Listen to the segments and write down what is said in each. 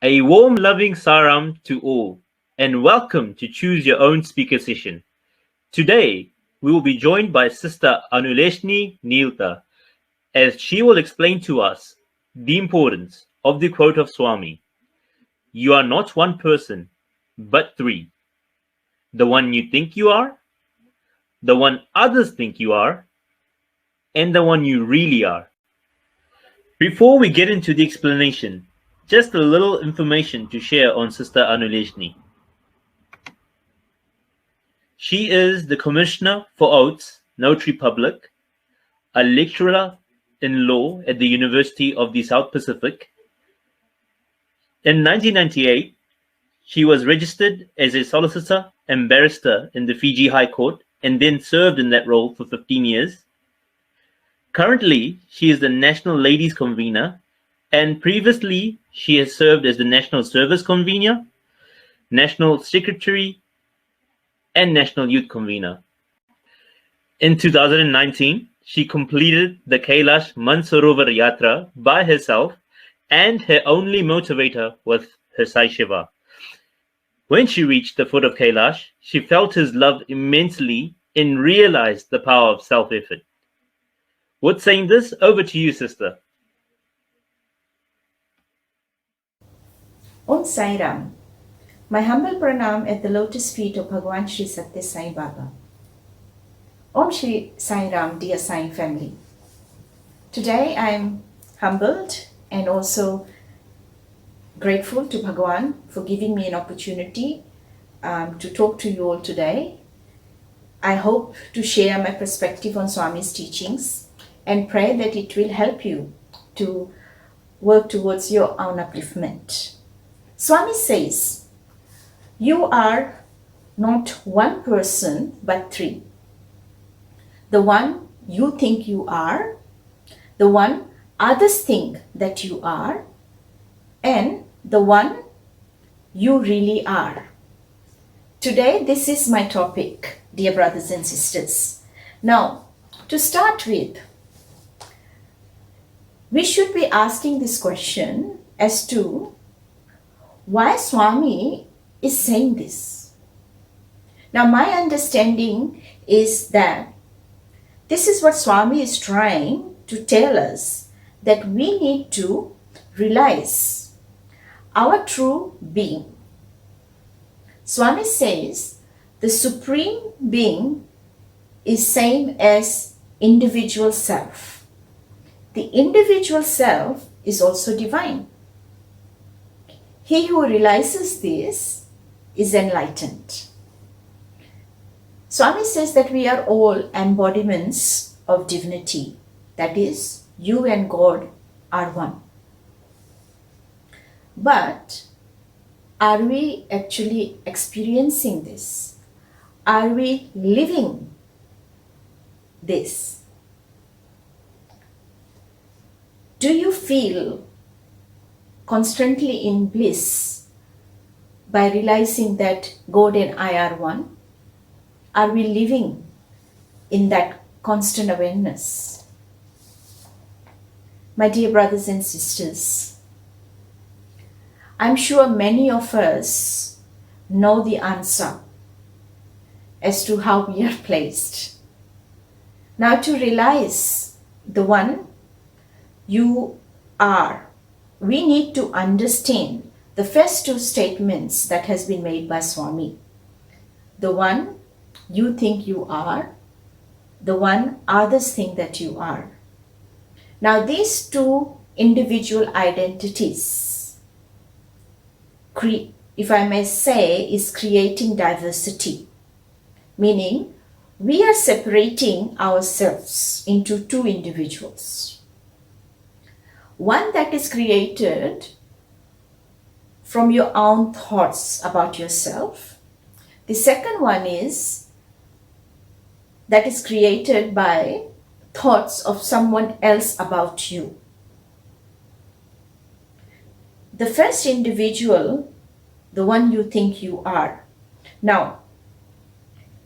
A warm, loving saram to all, and welcome to Choose Your Own Speaker session. Today, we will be joined by Sister Anuleshni Neelta as she will explain to us the importance of the quote of Swami: "You are not one person, but three. The one you think you are, the one others think you are, and the one you really are." Before we get into the explanation, just a little information to share on Sister Anuleshni. She is the Commissioner for Oaths, Notary Public, a lecturer in law at the University of the South Pacific. In 1998, she was registered as a solicitor and barrister in the Fiji High Court and then served in that role for 15 years. Currently, she is the National Ladies Convener, and previously she has served as the National Service Convener, National Secretary, and National Youth Convener. In 2019, she completed the Kailash Mansarovar Yatra by herself, and her only motivator was her Sai Shiva. When she reached the foot of Kailash, she felt his love immensely and realized the power of self-effort. With saying this, over to you, sister. Om Sai Ram. My humble pranam at the lotus feet of Bhagwan Sri Satya Sai Baba. Om Shri Sai Ram, dear Sai family. Today I am humbled and also grateful to Bhagwan for giving me an opportunity to talk to you all today. I hope to share my perspective on Swami's teachings and pray that it will help you to work towards your own upliftment. Swami says, you are not one person but three. The one you think you are, the one others think that you are, and the one you really are. Today, this is my topic, dear brothers and sisters. Now, to start with, we should be asking this question as to why Swami is saying this. Now, my understanding is that this is what Swami is trying to tell us, that we need to realize our true being. Swami says the supreme being is same as individual self. The individual self is also divine. He who realizes this is enlightened. Swami says that we are all embodiments of divinity. That is, you and God are one. But are we actually experiencing this? Are we living this? Do you feel constantly in bliss by realizing that God and I are one? Are we living in that constant awareness? My dear brothers and sisters, I'm sure many of us know the answer as to how we are placed. Now, to realize the one you are, we need to understand the first two statements that has been made by Swami. The one you think you are, the one others think that you are. Now, these two individual identities, if I may say, is creating diversity, meaning we are separating ourselves into two individuals. One that is created from your own thoughts about yourself. The second one is that is created by thoughts of someone else about you. The first individual, the one you think you are. Now,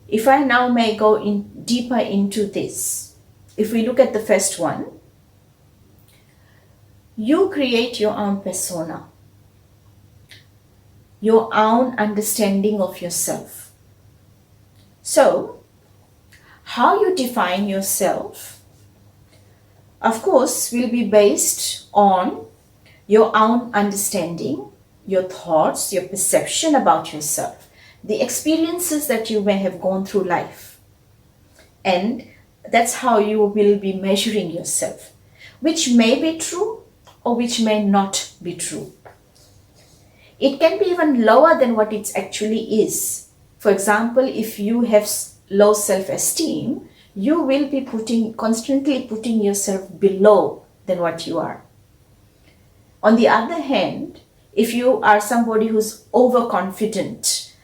if I now may go in deeper into this, if we look at the first one, you create your own persona. your own understanding of yourself. So, how you define yourself, of course, will be based on your own understanding, your thoughts, your perception about yourself, the experiences that you may have gone through life. And that's how you will be measuring yourself, which may be true or which may not be true. It can be even lower than what it actually is. For example, if you have low self-esteem, you will be constantly putting yourself below than what you are. On the other hand, if you are somebody who's overconfident,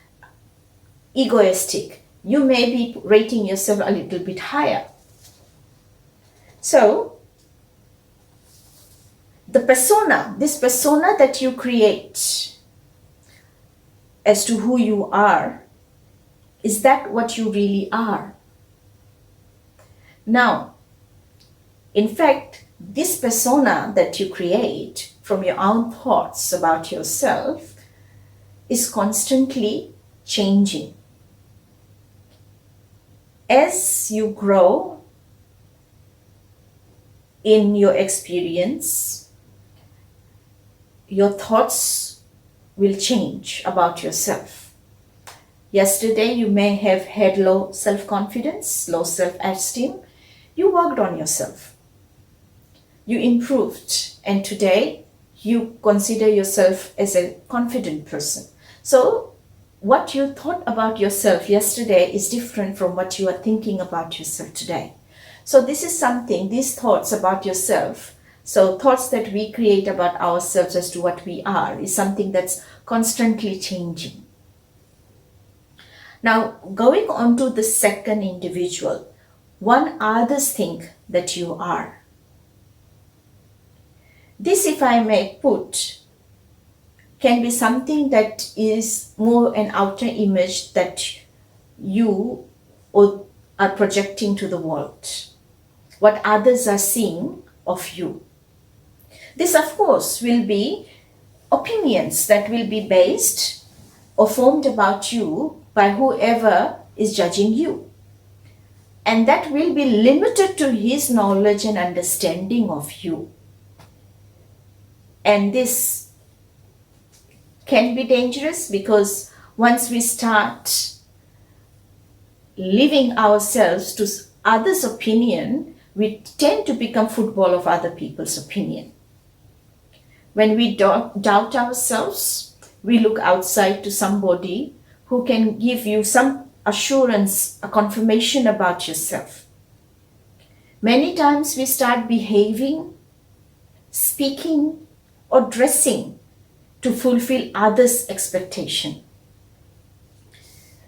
egoistic, you may be rating yourself a little bit higher. So, this persona that you create as to who you are, is that what you really are? Now, in fact, this persona that you create from your own thoughts about yourself is constantly changing. As you grow in your experience, your thoughts will change about yourself. Yesterday, you may have had low self-confidence, low self-esteem. You worked on yourself. You improved. And today, you consider yourself as a confident person. So, what you thought about yourself yesterday is different from what you are thinking about yourself today. So, this is something, these thoughts about yourself, so thoughts that we create about ourselves as to what we are, is something that's constantly changing. Now, going on to the second individual, what others think that you are. This, if I may put, can be something that is more an outer image that you are projecting to the world, what others are seeing of you. This, of course, will be opinions that will be based or formed about you by whoever is judging you. And that will be limited to his knowledge and understanding of you. And this can be dangerous because once we start living ourselves to others' opinion, we tend to become football of other people's opinion. When we doubt ourselves, we look outside to somebody who can give you some assurance, a confirmation about yourself. Many times we start behaving, speaking, or dressing to fulfill others' expectation.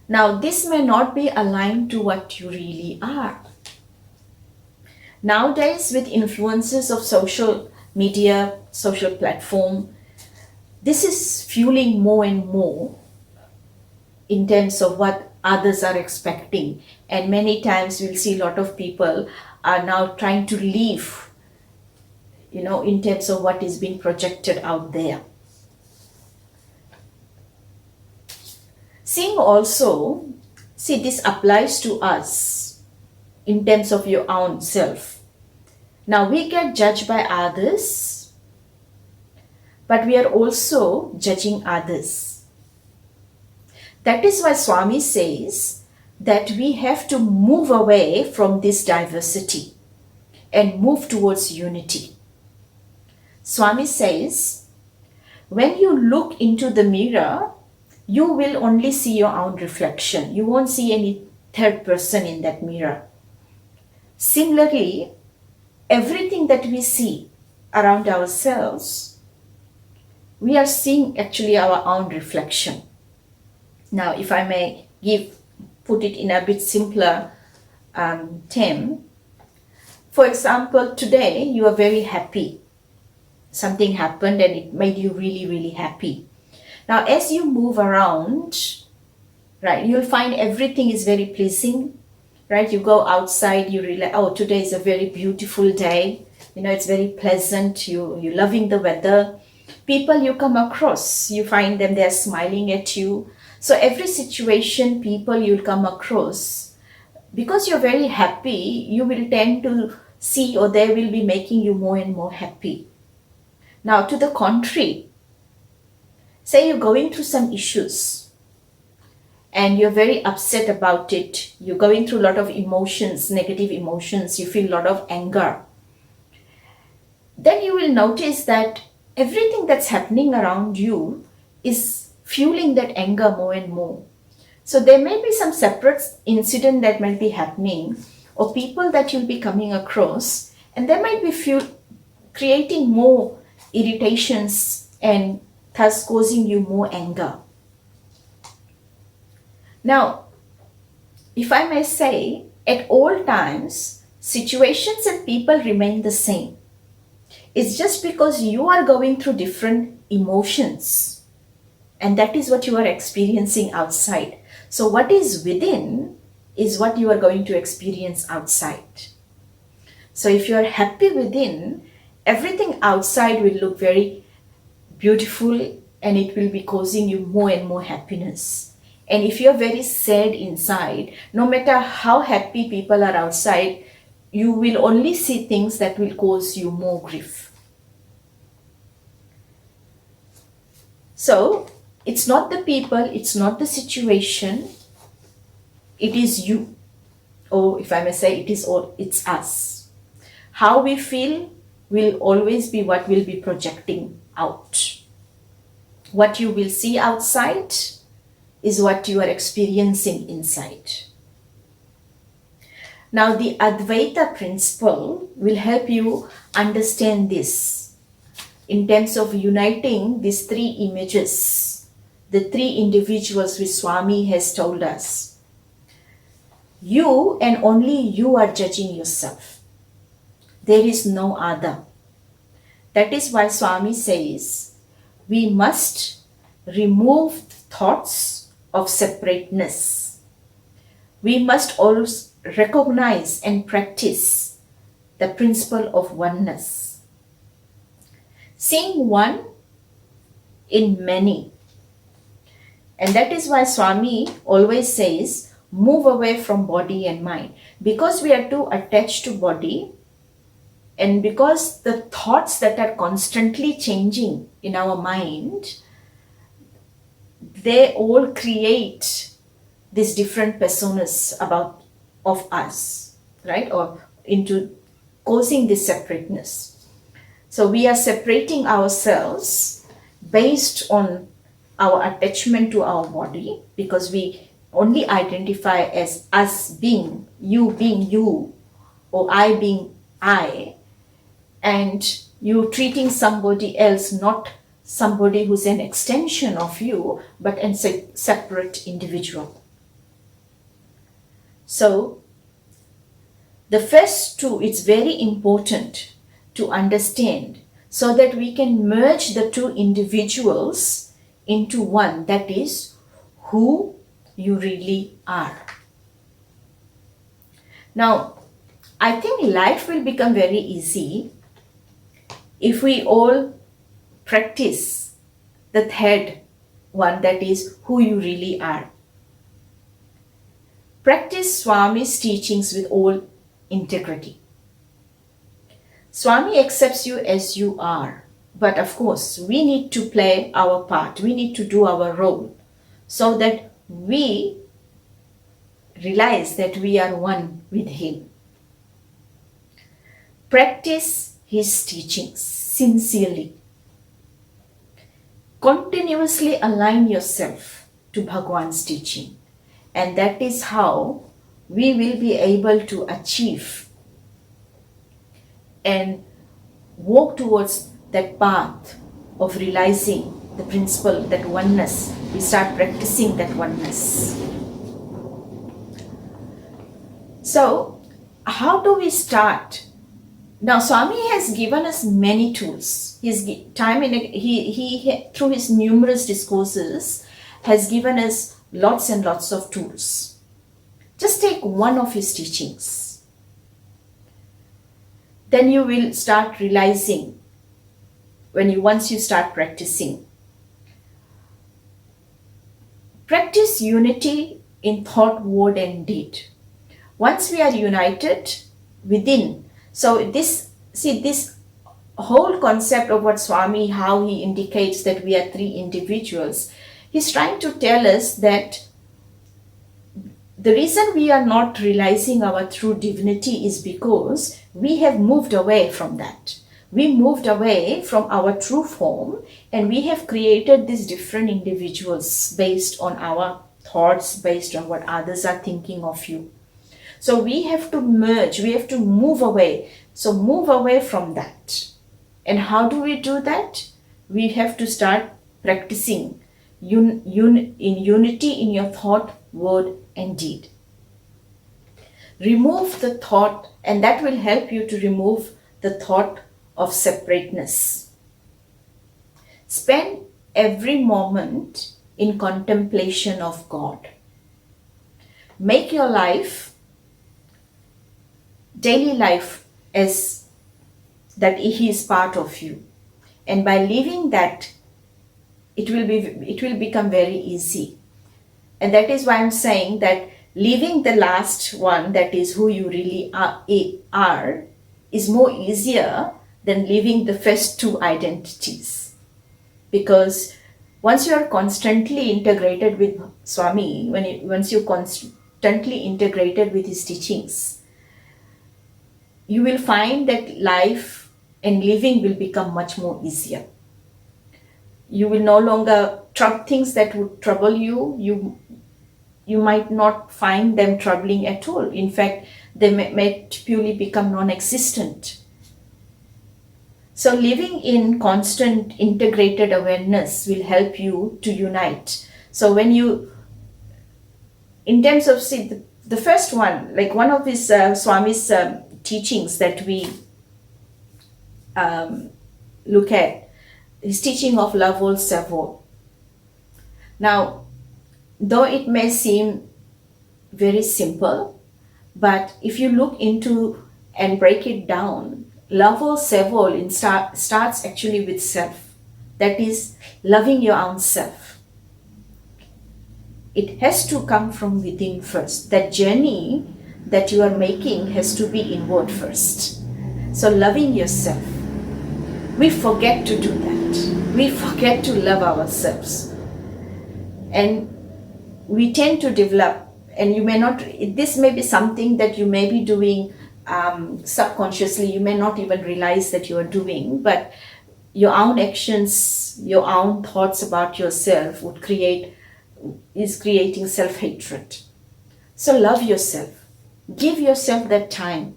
Now, this may not be aligned to what you really are. Nowadays, with influences of social media, social platform, this is fueling more and more in terms of what others are expecting. And many times we'll see a lot of people are now trying to live, in terms of what is being projected out there. This applies to us in terms of your own self. Now, we get judged by others, but we are also judging others. That is why Swami says that we have to move away from this diversity and move towards unity. Swami says, when you look into the mirror, you will only see your own reflection. You won't see any third person in that mirror. Similarly, everything that we see around ourselves, we are seeing actually our own reflection. Now, if I may put it in a bit simpler term, for example, today you are very happy. Something happened and it made you really, really happy. Now, as you move around, right, you'll find everything is very pleasing, right? You go outside, you realize, oh, today is a very beautiful day. It's very pleasant. You're loving the weather. People you come across, you find them, they're smiling at you. So every situation, people you'll come across, because you're very happy, you will tend to see, or they will be making you more and more happy. Now, to the contrary, say you're going through some issues and you're very upset about it, you're going through a lot of emotions, negative emotions, you feel a lot of anger, then you will notice that everything that's happening around you is fueling that anger more and more. So there may be some separate incident that might be happening, or people that you'll be coming across, and they might be creating more irritations and thus causing you more anger. Now, if I may say, at all times, situations and people remain the same. It's just because you are going through different emotions, and that is what you are experiencing outside. So what is within is what you are going to experience outside. So if you are happy within, everything outside will look very beautiful and it will be causing you more and more happiness. And if you're very sad inside, no matter how happy people are outside, you will only see things that will cause you more grief. So it's not the people, it's not the situation, it is you. Or if I may say, it's us. How we feel will always be what will be projecting out. What you will see outside is what you are experiencing inside. Now, the Advaita Principle will help you understand this in terms of uniting these three images, the three individuals which Swami has told us. You and only you are judging yourself. There is no other. That is why Swami says we must remove thoughts of separateness. We must also recognize and practice the principle of oneness. Seeing one in many. And that is why Swami always says, move away from body and mind. Because we are too attached to body, and because the thoughts that are constantly changing in our mind, they all create these different personas of us, right? Or into causing this separateness. So we are separating ourselves based on our attachment to our body, because we only identify as us being you, or I being I, and you treating somebody else, not somebody who's an extension of you, but a separate individual. So the first two, it's very important to understand so that we can merge the two individuals into one, that is who you really are. Now, I think life will become very easy if we all practice the third one, that is who you really are. Practice Swami's teachings with all integrity. Swami accepts you as you are, but of course we need to play our part, we need to do our role so that we realize that we are one with him. Practice his teachings sincerely. Continuously align yourself to Bhagwan's teaching, and that is how we will be able to achieve and walk towards that path of realizing the principle, that oneness. We start practicing that oneness. So, how do we start? Now, Swami has given us many tools. He through his numerous discourses has given us lots and lots of tools. Just take one of his teachings. Then you will start realizing once you start practicing. Practice unity in thought, word, and deed. Once we are united within, so this whole concept of what Swami, how he indicates that we are three individuals, he's trying to tell us that the reason we are not realizing our true divinity is because we have moved away from that. We moved away from our true form, and we have created these different individuals based on our thoughts, based on what others are thinking of you. So we have to merge, we have to move away. So move away from that. And how do we do that? We have to start practicing in unity in your thought, word, and deed. Remove the thought, and that will help you to remove the thought of separateness. Spend every moment in contemplation of God. Make your life, daily life, as that He is part of you. And by living that, it will become very easy. And that is why I'm saying that leaving the last one, that is who you really are, is more easier than leaving the first two identities. Because once you are constantly integrated with Swami, once you constantly integrated with his teachings, you will find that life and living will become much more easier. You will no longer things that would trouble you. You might not find them troubling at all. In fact, they may purely become non-existent. So living in constant integrated awareness will help you to unite. So when you, in terms of, the first one, like one of his Swami's teachings that we look at, his teaching of Lavol Savo. Now, though it may seem very simple, but if you look into and break it down, Lavol Sevol starts actually with self. That is, loving your own self. It has to come from within first. That journey that you are making has to be inward first. So loving yourself. We forget to do that. We forget to love ourselves. And we tend to develop, and you may not, this may be something that you may be doing subconsciously, you may not even realize that you are doing, but your own actions, your own thoughts about yourself is creating self-hatred. So love yourself. Give yourself that time.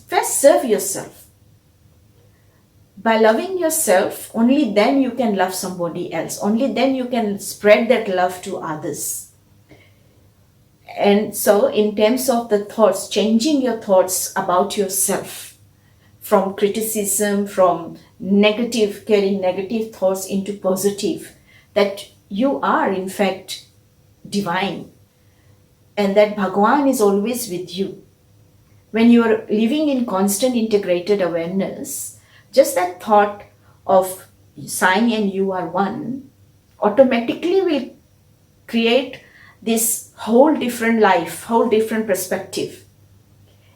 First serve yourself. By loving yourself, only then you can love somebody else. Only then you can spread that love to others. And so in terms of the thoughts, changing your thoughts about yourself from criticism, from negative, carrying negative thoughts into positive, that you are in fact divine and that Bhagwan is always with you. When you are living in constant integrated awareness, just that thought of Sai and you are one automatically will create this whole different life, whole different perspective.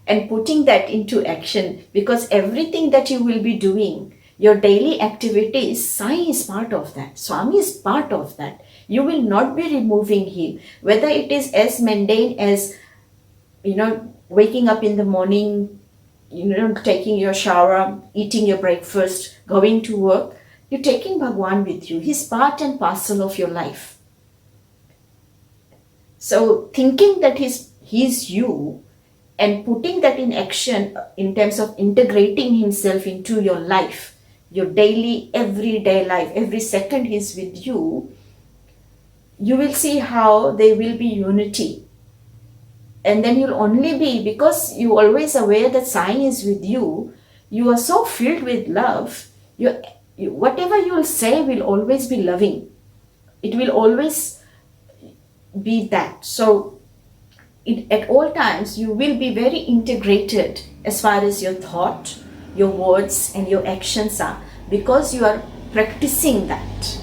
And putting that into action, because everything that you will be doing, your daily activities, Sai is part of that. Swami is part of that. You will not be removing him. Whether it is as mundane as, waking up in the morning, taking your shower, eating your breakfast, going to work, you're taking Bhagwan with you. He's part and parcel of your life. So thinking that he's you and putting that in action in terms of integrating himself into your life, your daily, everyday life, every second he's with you, you will see how there will be unity. And then you'll only be, because you're always aware that Sai is with you, you are so filled with love, whatever you'll say will always be loving. It will always be that. So at all times you will be very integrated as far as your thought, your words and your actions are, because you are practicing that.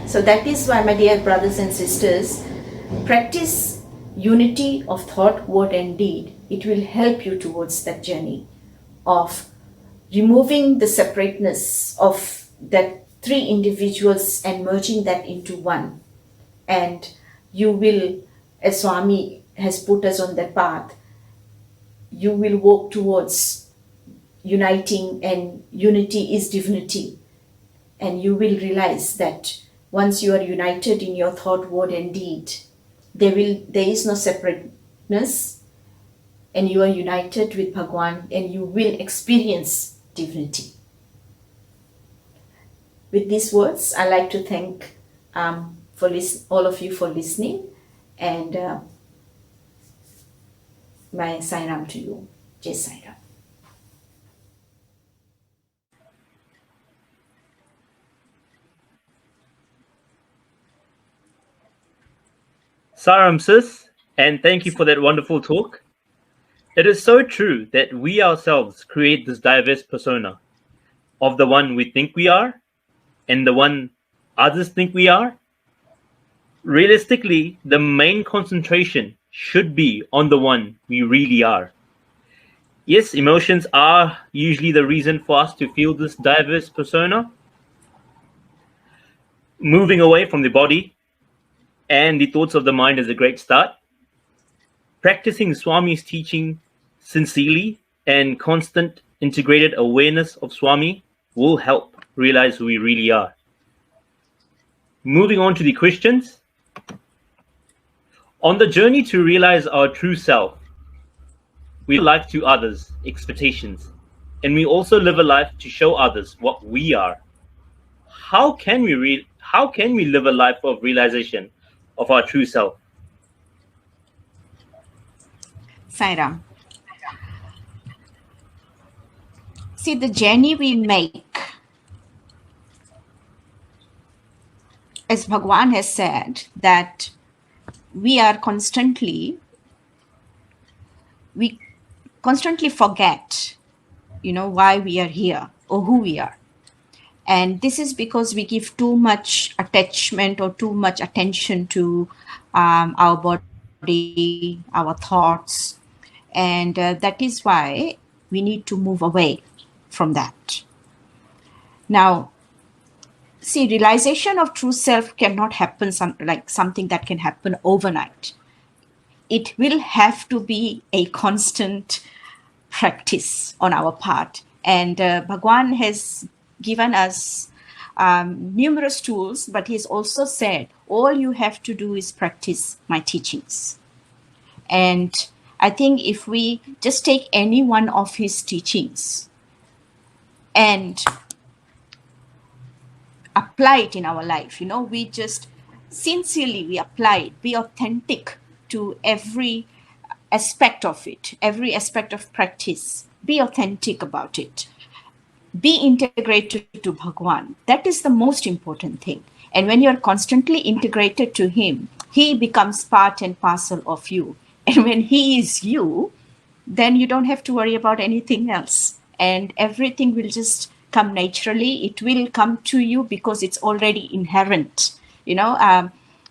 So that is why, my dear brothers and sisters, practice unity of thought, word and deed. It will help you towards that journey of removing the separateness of that three individuals and merging that into one. And you will, as Swami has put us on that path, you will walk towards uniting, and unity is divinity. And you will realize that once you are united in your thought, word and deed, there is no separateness, and you are united with Bhagwan, and you will experience divinity. With these words, I'd like to thank all of you for listening, and my Sai Ram to you. Jai Sai Ram. Saram sis, and thank you for that wonderful talk. It is so true that we ourselves create this diverse persona of the one we think we are and the one others think we are. Realistically, the main concentration should be on the one we really are. Yes, emotions are usually the reason for us to feel this diverse persona. Moving away from the body and the thoughts of the mind is a great start. Practicing Swami's teaching sincerely and constant integrated awareness of Swami will help realize who we really are. Moving on to the questions. On the journey to realize our true self, we live life to others' expectations, and we also live a life to show others what we are. How can we live a life of realization of our true self? Sai Ram. See, the journey we make, as Bhagwan has said, that we constantly forget, why we are here or who we are. And this is because we give too much attachment or too much attention to our body, our thoughts. And that is why we need to move away from that. Now, see, realization of true self cannot happen something that can happen overnight. It will have to be a constant practice on our part. And Bhagwan has given us numerous tools, but he's also said, all you have to do is practice my teachings. And I think if we just take any one of his teachings and apply it in our life, we just sincerely, we apply it, be authentic to every aspect of it, every aspect of practice, be authentic about it, be integrated to Bhagwan. That is the most important thing. And when you're constantly integrated to him, he becomes part and parcel of you. And when he is you, then you don't have to worry about anything else. And everything will just come naturally. It will come to you because it's already inherent.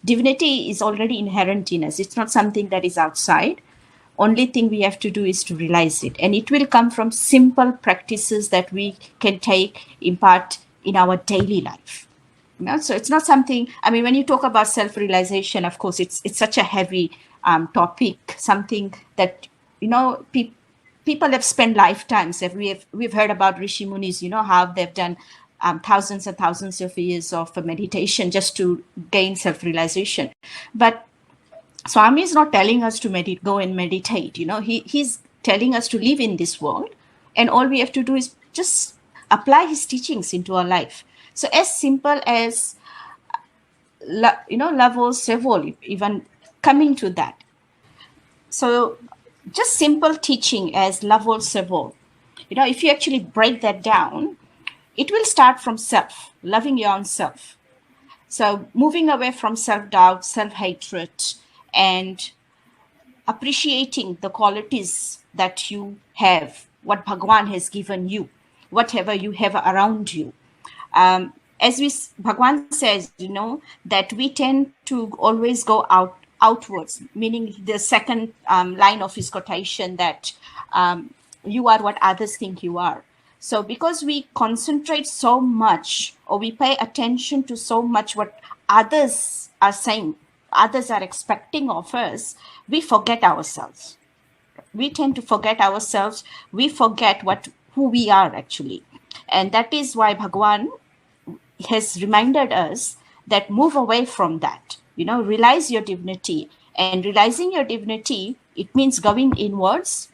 Divinity is already inherent in us. It's not something that is outside. Only thing we have to do is to realize it. And it will come from simple practices that we can impart in our daily life. So it's not something, when you talk about self-realization, of course, it's such a heavy topic, something that, people have spent lifetimes. We've heard about Rishi Munis, how they've done thousands and thousands of years of meditation just to gain self-realization. But Swami is not telling us to go and meditate. He's telling us to live in this world, and all we have to do is just apply his teachings into our life. So as simple as, level several, even coming to that. So just simple teaching as level several. If you actually break that down, it will start from self, loving your own self. So moving away from self-doubt, self-hatred, and appreciating the qualities that you have, what Bhagwan has given you, whatever you have around you. As Bhagwan says, that we tend to always go outwards, meaning the second line of his quotation that you are what others think you are. So because we concentrate so much, or we pay attention to so much what others are saying, others are expecting of us, we forget ourselves. We tend to forget ourselves. We forget who we are actually. And that is why Bhagwan has reminded us that move away from that, realize your divinity. And realizing your divinity, it means going inwards,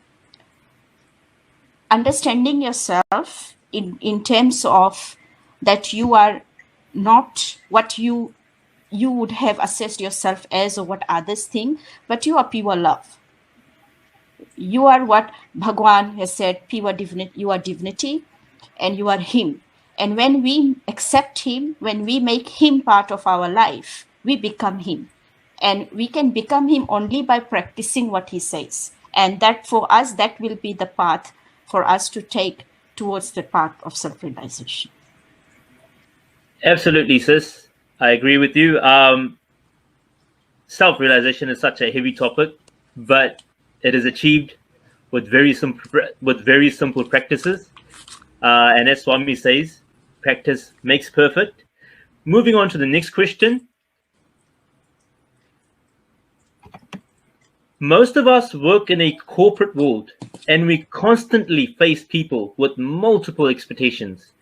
understanding yourself in terms of that you are not what you would have assessed yourself as, or what others think, but you are pure love. You are what Bhagwan has said, pure divinity. You are divinity, and you are him. And when we accept him, when we make him part of our life, we become him. And we can become him only by practicing what he says. And that for us, that will be the path for us to take towards the path of self-realization. Absolutely, sis. I agree with you. Self-realization is such a heavy topic, but it is achieved with very simple practices. And as Swami says, practice makes perfect. Moving on to the next question. Most of us work in a corporate world, and we constantly face people with multiple expectations,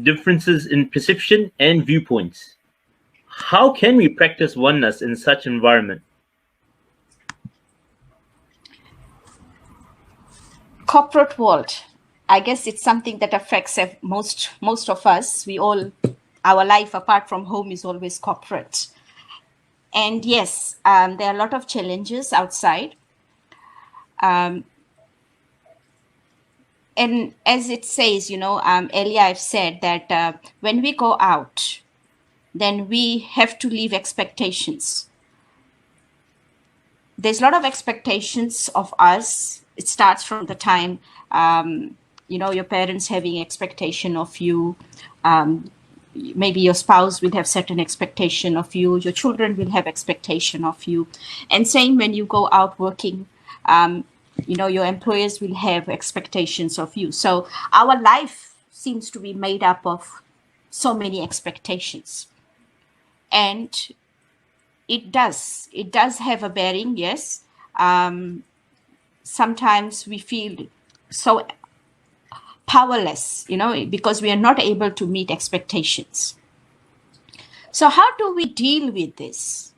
differences in perception and viewpoints. How can we practice oneness in such environment? Corporate world, I guess it's something that affects most of us. Our life apart from home is always corporate. And yes, there are a lot of challenges outside. And as it says, earlier I've said that when we go out, then we have to leave expectations. There's a lot of expectations of us. It starts from the time, your parents having expectation of you. Maybe your spouse will have certain expectation of you. Your children will have expectation of you. And same when you go out working, your employers will have expectations of you. So our life seems to be made up of so many expectations. And it does have a bearing, yes. Sometimes we feel so powerless, because we are not able to meet expectations. So how do we deal with this?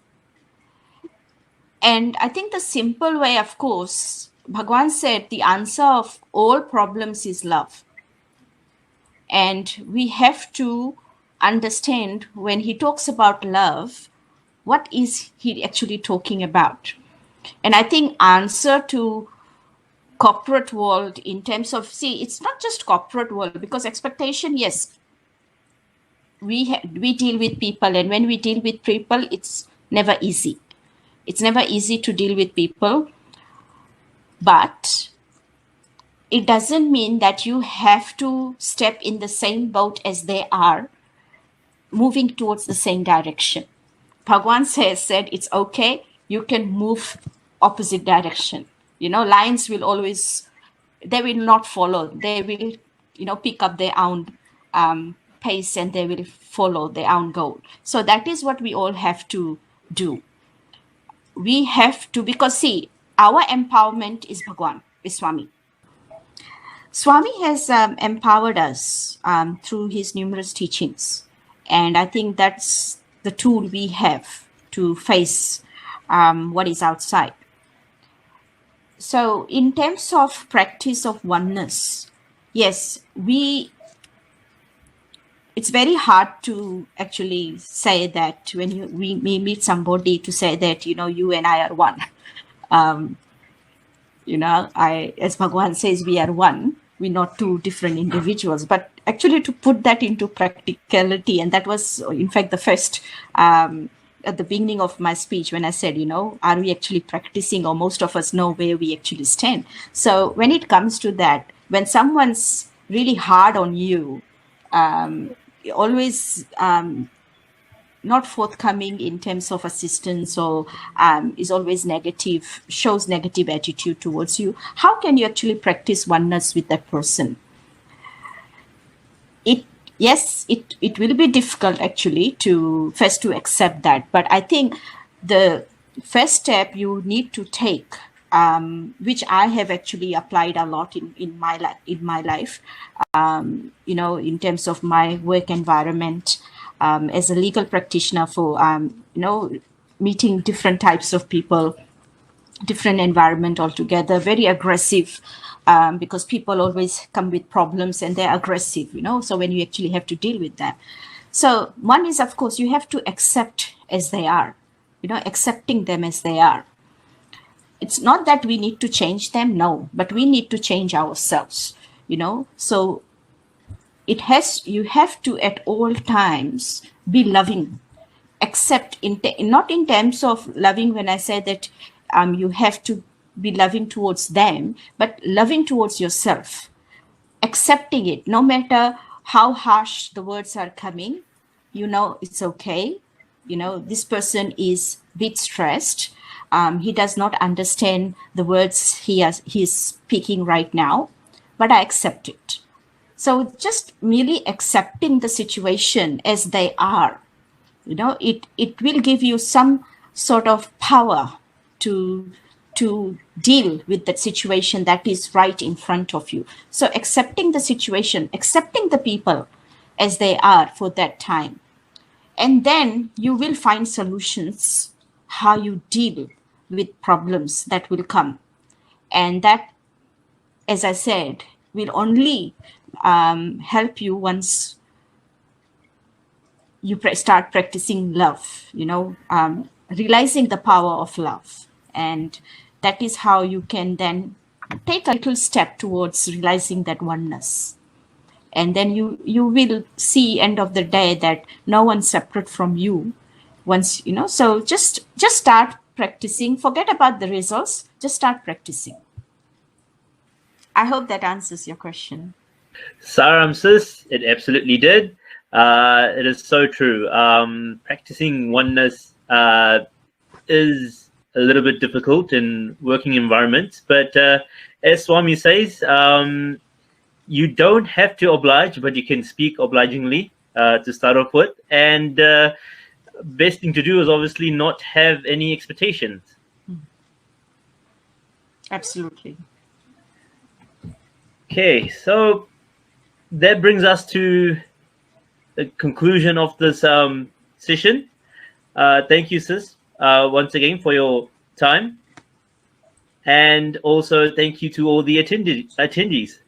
And I think the simple way, of course, Bhagwan said the answer of all problems is love. And we have to understand when he talks about love, what is he actually talking about? And I think answer to corporate world in terms of, it's not just corporate world, because expectation, yes, we deal with people, and when we deal with people, it's never easy. It's never easy to deal with people, but it doesn't mean that you have to step in the same boat as they are, moving towards the same direction. Bhagwan said it's okay, you can move opposite direction. Lions will always, they will not follow. They will, pick up their own pace, and they will follow their own goal. So that is what we all have to do. We have to, because our empowerment is Bhagwan, is Swami. Swami has empowered us through his numerous teachings. And I think that's the tool we have to face what is outside. So in terms of practice of oneness, yes, it's very hard to actually say that when we meet somebody to say that, you and I are one. As Bhagwan says, we are one. We're not two different individuals. But actually to put that into practicality, and that was, in fact, the first at the beginning of my speech when I said, are we actually practicing, or most of us know where we actually stand. So when it comes to that, when someone's really hard on you, always not forthcoming in terms of assistance, or is always negative, shows negative attitude towards you, how can you actually practice oneness with that person? It will be difficult actually to first to accept that, but I think the first step you need to take, which I have actually applied a lot in my life, in terms of my work environment, as a legal practitioner, for meeting different types of people, different environment altogether, very aggressive, because people always come with problems and they're aggressive, so when you actually have to deal with that. So one is, of course, you have to accept as they are, accepting them as they are. It's not that we need to change them, no, but we need to change ourselves, so you have to at all times be loving, except not in terms of loving when I say that you have to be loving towards them, but loving towards yourself, accepting it, no matter how harsh the words are coming. It's okay. This person is a bit stressed. He does not understand the words he's speaking right now, but I accept it. So just merely accepting the situation as they are, it will give you some sort of power to deal with that situation that is right in front of you. So accepting the situation, accepting the people as they are for that time, and then you will find solutions how you deal with problems that will come. And that, as I said, will only help you once you start practicing love, realizing the power of love. And that is how you can then take a little step towards realizing that oneness. And then you will see end of the day that no one's separate from you. Once, so just start practicing. Forget about the results. Just start practicing. I hope that answers your question. Saram sis, it absolutely did. It is so true. Practicing oneness is a little bit difficult in working environments, but as Swami says, you don't have to oblige, but you can speak obligingly to start off with. And best thing to do is obviously not have any expectations. Absolutely. Okay, so that brings us to the conclusion of this session. Thank you, sis, once again for your time. And also thank you to all the attendees.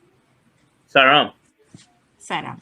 Saram. Saram.